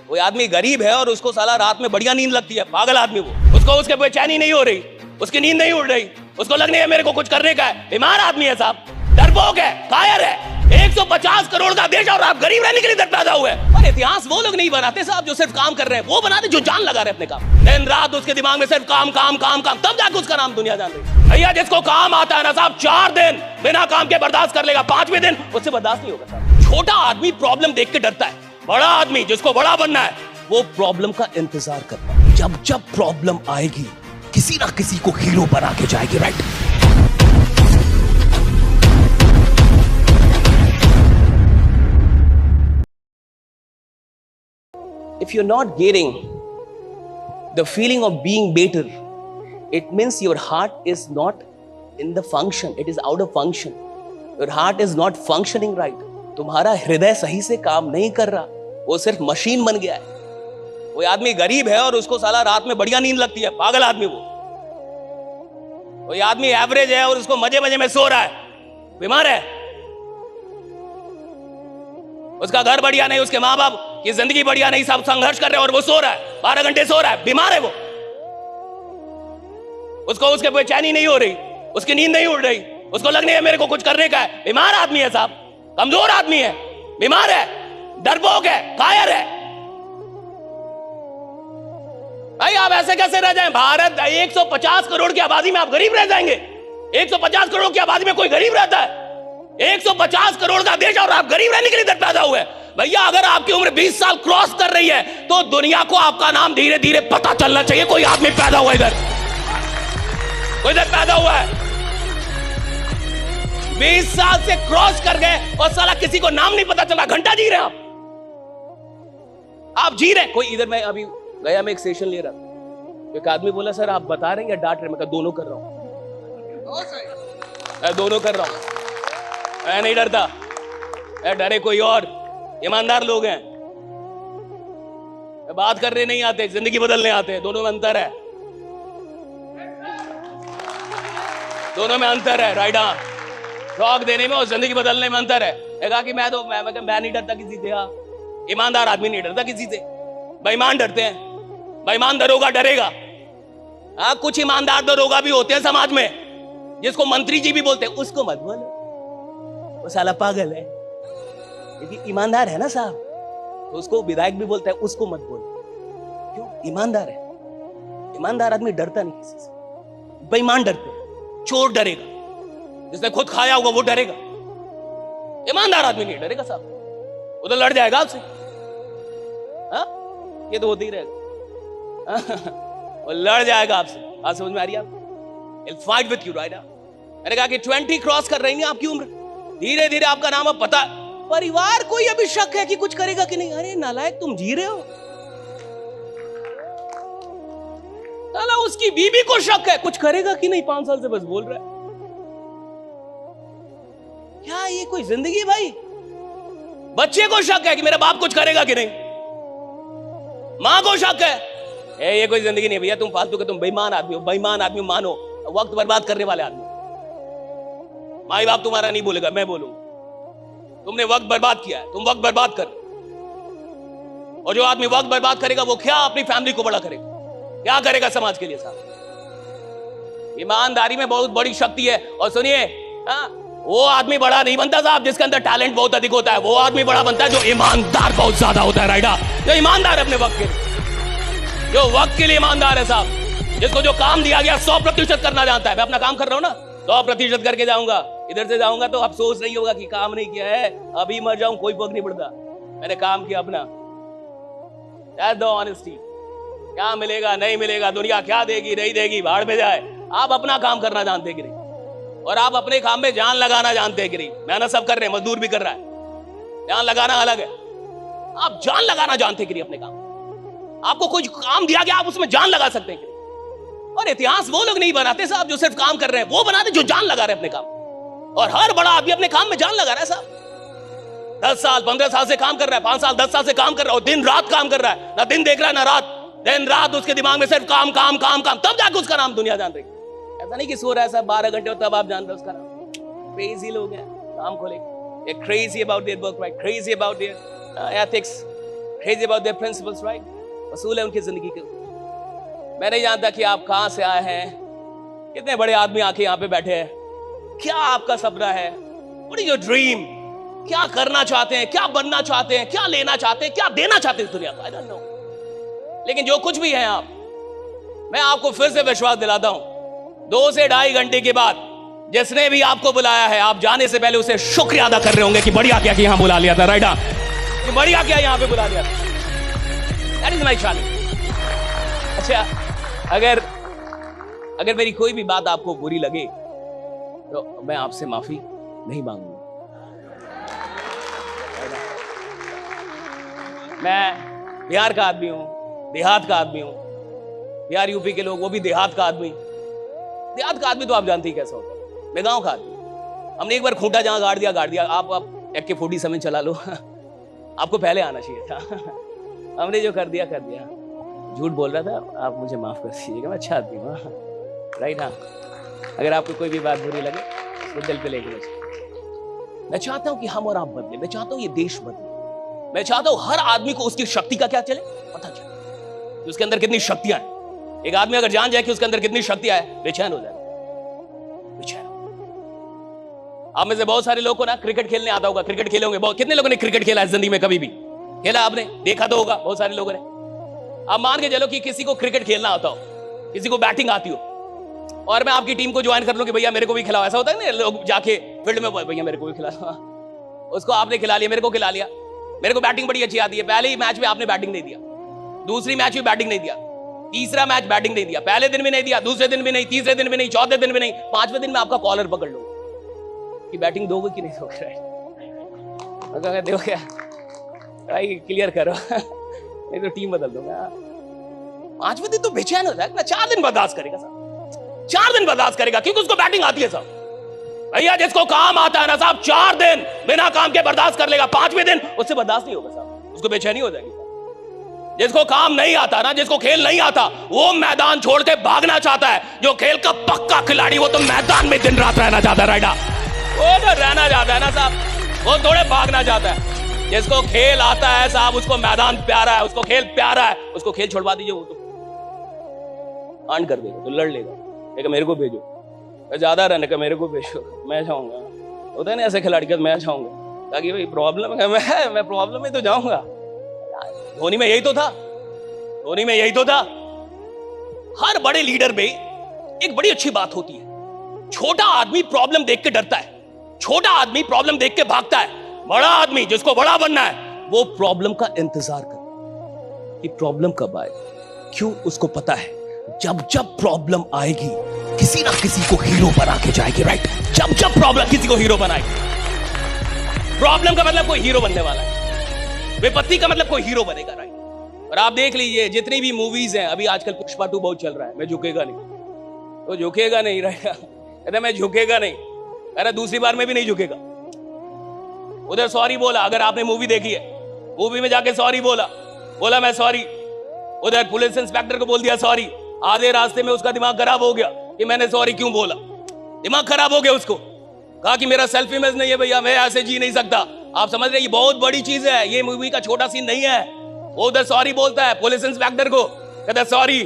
कोई आदमी गरीब है और उसको साला रात में बढ़िया नींद लगती है, पागल आदमी वो, उसको उसके बेचैनी नहीं हो रही, उसकी नींद नहीं उड़ रही, उसको लगने है मेरे को कुछ करने का है। बीमार आदमी है साहब, डरपोक है, कायर है। 150 करोड़ का देश और आप गरीब रहने के लिए इधर पैदा हुए। और इतिहास वो लोग नहीं बनाते साहब जो सिर्फ काम कर रहे हैं, वो बनाते जो जान लगा रहे अपने काम। दिन रात उसके दिमाग में सिर्फ काम काम काम काम, तब जाके उसका नाम दुनिया जान रही। भैया जिसको काम आता है ना साहब, 4 दिन बिना काम के बर्दाश्त कर लेगा, 5वें दिन उससे बर्दाश्त नहीं होगा साहब। छोटा आदमी प्रॉब्लम देख के डरता है, बड़ा आदमी जिसको बड़ा बनना है वो प्रॉब्लम का इंतजार करता है। जब जब प्रॉब्लम आएगी किसी ना किसी को हीरो बना के जाएगी, right? If you're not getting the feeling of being better, it means your heart is not in the function, it is out of function. Your heart is not functioning right. तुम्हारा हृदय सही से काम नहीं कर रहा, वो सिर्फ मशीन बन गया है। कोई आदमी गरीब है और उसको साला रात में बढ़िया नींद लगती है, पागल आदमी वो। कोई आदमी एवरेज है और उसको मजे मजे में सो रहा है, बीमार है। उसका घर बढ़िया नहीं, उसके माँ बाप की जिंदगी बढ़िया नहीं, सब संघर्ष कर रहे हैं और वो सो रहा है, 12 घंटे सो रहा है, बीमार है वो। उसको उसके बेचैनी नहीं हो रही, उसकी नींद नहीं उड़ रही, उसको लगने है मेरे को कुछ करने का है। बीमार आदमी है साहब, कमजोर आदमी है, बीमार है, डरपोक है, कायर है। भाई आप ऐसे कैसे रह जाएं? भारत 150 करोड़ की आबादी में आप गरीब रह जाएंगे? 150 करोड़ की आबादी में कोई गरीब रहता है? 150 करोड़ का देश और आप गरीब रहने के लिए इधर पैदा हुए। भैया अगर आपकी उम्र 20 साल क्रॉस कर रही है तो दुनिया को आपका नाम धीरे धीरे पता चलना चाहिए। कोई आदमी पैदा हुआ इधर, कोई इधर पैदा हुआ है, 20 साल से क्रॉस कर गए और साला किसी को नाम नहीं पता चला। घंटा जी रहे हैं आप जी रहे हैं। कोई इधर, मैं अभी गया, मैं एक सेशन ले रहा था, एक आदमी बोला सर आप बता रहे हैं या डांट रहे? मैं कहा दोनों कर रहा हूं, मैं दोनों कर रहा हूं, मैं नहीं डरता। डरे कोई और, ईमानदार लोग हैं, बात करने नहीं आते, जिंदगी बदलने आते हैं। दोनों में अंतर है, दोनों में अंतर है, राइट? हाँ, शौक देने में और जिंदगी बदलने में अंतर है। कहा कि मैं नहीं डरता किसी से। हाँ, ईमानदार आदमी नहीं डरता किसी से, बेईमान डरते हैं। बेईमान दरोगा डरेगा। हाँ, कुछ ईमानदार दरोगा भी होते हैं समाज में, जिसको मंत्री जी भी बोलते हैं, उसको मत बोलो, वो साला पागल है। क्योंकि ईमानदार है ना साहब, तो उसको विधायक भी बोलता है, उसको मत बोलो। क्यों? ईमानदार है। ईमानदार आदमी डरता नहीं किसी से, बेईमान डरते हैं। चोर डरेगा, जिसने खुद खाया होगा वो डरेगा। ईमानदार आदमी नहीं डरेगा साहब, वो तो लड़ जाएगा आपसे। हाँ, ये तो होता ही रहेगा। वो लड़ जाएगा आपसे। बात समझ में आ रही है आपको? He'll fight with you, right? मैंने कहा कि 20 क्रॉस कर रही है आपकी उम्र, धीरे धीरे आपका नाम अब पता। परिवार कोई अभी शक है कि कुछ करेगा कि नहीं। अरे नालायक, तुम जी रहे हो। साला उसकी बीवी को शक है कुछ करेगा कि नहीं, 5 साल से बस बोल रहा है। क्या ये कोई जिंदगी भाई? बच्चे को शक है कि मेरा बाप कुछ करेगा कि नहीं, मां को शक है। ये कोई जिंदगी नहीं भैया, तुम फालतू के, तुम बेईमान आदमी हो। बेईमान आदमी मानो, वक्त बर्बाद करने वाले आदमी। माई बाप तुम्हारा नहीं बोलेगा, मैं बोलूंगा। तुमने वक्त बर्बाद किया है, तुम वक्त बर्बाद कर। और जो आदमी वक्त बर्बाद करेगा वो क्या अपनी फैमिली को बड़ा करेगा, क्या करेगा समाज के लिए साहब? ईमानदारी में बहुत बड़ी शक्ति है। और सुनिए, वो आदमी बड़ा नहीं बनता साहब जिसके अंदर टैलेंट बहुत अधिक होता है। वो आदमी बड़ा बनता है जो ईमानदार बहुत ज्यादा होता है, राइडा? जो ईमानदार है अपने वक्त के लिए, जो वक्त के लिए ईमानदार है साहब, जिसको जो काम दिया गया 100% करना जानता है। मैं अपना काम कर रहा हूं ना, 100% करके जाऊंगा। इधर से जाऊंगा तो अफसोस नहीं होगा कि काम नहीं किया है, अभी मर जाऊं कोई फर्क नहीं पड़ता, मैंने काम किया अपना। That's the honesty। क्या मिलेगा नहीं मिलेगा, दुनिया क्या देगी नहीं देगी, भाड़ में जाए। आप अपना काम करना जानते कि नहीं, और आप अपने काम में जान लगाना जानते हैं कि नहीं? मेहनत सब कर रहे हैं, मजदूर भी कर रहा है, जान लगाना अलग है। आप जान लगाना जानते कि नहीं अपने काम? आपको कोई काम दिया गया, आप उसमें जान लगा सकते हैं कि नहीं? और इतिहास वो लोग नहीं बनाते साहब जो सिर्फ काम कर रहे हैं, वो बनाते जो जान लगा रहे हैं अपने काम। और हर बड़ा आदमी अपने काम में जान लगा रहा है साहब। 10 साल 15 साल से काम कर रहा है, 5 साल 10 साल से काम कर रहा है, और दिन रात काम कर रहा है, ना दिन देख रहा है ना रात। दिन रात उसके दिमाग में सिर्फ काम काम काम काम, तब जाके उसका नाम दुनिया जान रही है। ऐसा नहीं कि सो रहा है सब 12 घंटे और तब आप जान रहे हो उसका नाम। क्रेजी लोग हैं, काम को लेकर, crazy about their work, right? Crazy about their ethics, crazy about their principles, right? वसूल है उनकी जिंदगी के। मैं नहीं जानता कि आप कहां से आए हैं, कितने बड़े आदमी आके यहाँ पे बैठे हैं, क्या आपका सपना है, what is your dream, क्या करना चाहते हैं, क्या बनना चाहते हैं, क्या लेना चाहते हैं, क्या देना चाहते हैं दुनिया को, I don't know। लेकिन जो कुछ भी है आप, मैं आपको फिर से विश्वास दिलाता हूं, 2 से 2.5 घंटे के बाद जिसने भी आपको बुलाया है, आप जाने से पहले उसे शुक्रिया अदा कर रहे होंगे कि बढ़िया क्या कि यहां बुला लिया था, राइट? कि बढ़िया क्या यहां पे बुला लिया था। That is my challenge. अच्छा, अगर मेरी कोई भी बात आपको बुरी लगे तो मैं आपसे माफी नहीं मांगूंगा। मैं बिहार का आदमी हूं, देहात का आदमी हूं। बिहार यूपी के लोग, वो भी देहात का आदमी। देहात का आदमी तो आप जानते ही कैसा होता है। मैं गांव का आदमी, हमने एक बार खूंटा जहां गाड़ दिया। आप AK-47 चला लो आपको पहले आना चाहिए था। हमने जो कर दिया झूठ बोल रहा था, आप मुझे माफ कर दीजिएगा, मैं अच्छा आदमी हूँ, राइट? हाँ, अगर आपको कोई भी बात बुरी लगे तो दिल पे लेके मुझे। मैं चाहता हूं कि हम और आप बदले, मैं चाहता हूं ये देश बदले, मैं चाहता हूं हर आदमी को उसकी शक्ति का क्या चले, पता चले कि उसके अंदर कितनी शक्तियां हैं। एक आदमी अगर जान जाए कि उसके अंदर कितनी शक्तियां है, बेचैन हो जाए, बेचैन। आप में से बहुत सारे लोगों को ना क्रिकेट खेलने आता होगा, क्रिकेट खेले होंगे। कितने लोगों ने क्रिकेट खेला है जिंदगी में? कभी भी खेला आपने? देखा तो होगा बहुत सारे लोगों ने। आप मान के चलो कि किसी को क्रिकेट खेलना आता हो, किसी को बैटिंग आती हो, और मैं आपकी टीम को ज्वाइन कर लूं कि भैया मेरे को भी खिलाओ। ऐसा होता है ना, लोग जाके फील्ड में, भैया मेरे को भी खिला। उसको आपने खिला लिया, मेरे को खिला लिया। मेरे को बैटिंग बड़ी अच्छी आती है। पहले ही मैच में आपने बैटिंग नहीं दिया, दूसरी मैच में बैटिंग नहीं दिया, तीसरा मैच बैटिंग नहीं दिया, पहले दिन भी नहीं दिया, दूसरे दिन भी नहीं, तीसरे दिन भी नहीं, चौथे दिन भी नहीं, 5वें दिन में आपका कॉलर पकड़ लो कि बैटिंग दोगे कि नहीं दोगे। देखो क्या भाई, क्लियर करो नहीं तो टीम बदल दूंगा। 5वें दिन तो बेचैन हो जाएगा ना। 4 दिन बर्दाश्त करेगा साहब, 4 दिन बर्दाश्त करेगा, क्योंकि उसको बैटिंग आती है साहब। भैया जिसको काम आता है ना साहब, 4 दिन बिना काम के बर्दाश्त कर लेगा। 5वें दिन उससे बर्दाश्त नहीं होगा साहब, उसको बेचैनी हो जाएगी। जिसको काम नहीं आता ना, जिसको खेल नहीं आता, वो मैदान छोड़ के भागना चाहता है। जो खेल का पक्का खिलाड़ी, वो तो मैदान में दिन रात रहना चाहता है, राइडा। वो तो रहना चाहता है ना साहब, वो थोड़े भागना चाहता है। जिसको खेल आता है साहब, उसको मैदान प्यारा है, उसको खेल प्यारा है। उसको खेल छुड़वा दीजिए, वो तो कांड कर देगा, तो लड़ लेगा। लेकिन मेरे को भेजो, ज्यादा रन का मेरे को भेजो, मैं जाऊंगा। होता है ना ऐसे खिलाड़ी का, मैं जाऊंगा, ताकि भाई प्रॉब्लम है, मैं प्रॉब्लम में तो जाऊंगा। धोनी में यही तो था, धोनी में यही तो था। हर बड़े लीडर में एक बड़ी अच्छी बात होती है, छोटा आदमी प्रॉब्लम देख के डरता है, छोटा आदमी प्रॉब्लम देख के भागता है। बड़ा आदमी जिसको बड़ा बनना है, वो प्रॉब्लम का इंतजार करता कि प्रॉब्लम कब आए। क्यों? उसको पता है जब जब प्रॉब्लम आएगी, किसी ना किसी को हीरो बना के जाएगी, राइट? जब जब प्रॉब्लम किसी को हीरो बनाएगी। प्रॉब्लम का मतलब कोई हीरो बनने वाला है, विपत्ति का मतलब कोई हीरो बनेगा, राइट? और आप देख लीजिए जितनी भी मूवीज हैं, अभी आजकल पुष्पा 2 बहुत चल रहा है। मैं झुकेगा नहीं, तो झुकेगा नहीं, रहेगा कहते मैं झुकेगा नहीं, अरे दूसरी बार में भी नहीं झुकेगा। उधर सॉरी बोला, अगर आपने मूवी देखी है, मूवी में जाके सॉरी बोला मैं सॉरी। उधर पुलिस इंस्पेक्टर को बोल दिया सॉरी। आधे रास्ते में उसका दिमाग खराब हो गया कि मैंने सॉरी क्यों बोला। दिमाग खराब हो गया उसको, कहा कि मेरा सेल्फ इमेज नहीं है भैया, मैं ऐसे जी नहीं सकता। आप समझ रहे, ये बहुत बड़ी चीज है, ये मूवी का छोटा सीन नहीं है। वो उधर सॉरी बोलता है पुलिस इंस्पेक्टर को, कहता है सॉरी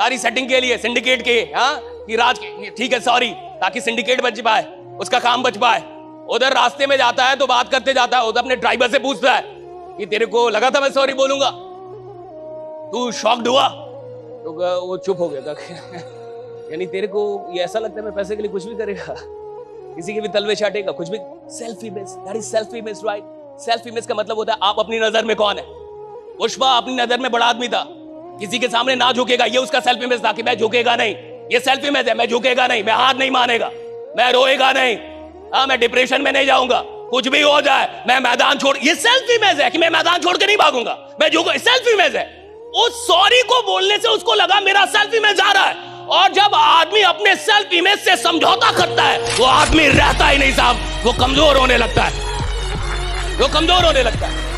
सारी सेटिंग के लिए, सिंडिकेट के, हाँ कि राज के, ठीक है सॉरी, ताकि सिंडिकेट बच पाए, उसका काम बच पाए। उधर रास्ते में जाता है तो बात करते जाता है, उधर अपने ड्राइवर से पूछता है कि तेरे को लगा था मैं सॉरी बोलूंगा, तू शॉक्ड हुआ? तो वो चुप हो गया था यानी तेरे को ये ऐसा लगता है मैं पैसे के लिए कुछ भी करेगा, किसी के भी तलवे चाटेगा, कुछ भी। Self image, that is self image, right? Self image का मतलब होता है आप अपनी नजर में कौन है। पुष्पा अपनी नजर में बड़ा आदमी था, किसी के सामने ना झुकेगा, ये उसका सेल्फ इमेज था कि मैं झुकेगा नहीं। ये सेल्फ इमेज है, मैं झुकेगा नहीं, मैं हाथ नहीं मानेगा, मैं रोएगा नहीं, हाँ मैं डिप्रेशन में नहीं जाऊंगा, कुछ भी हो जाए मैं मैदान छोड़, ये सेल्फ इमेज है कि मैं मैदान छोड़ के नहीं भागूंगा, मैं झुक, सेल्फ इमेज है। उस सॉरी को बोलने से उसको लगा मेरा सेल्फ इमेज आ रहा है। और जब आदमी अपने सेल्फ इमेज से समझौता करता है, वो आदमी रहता ही नहीं साहब, वो कमजोर होने लगता है, वो कमजोर होने लगता है।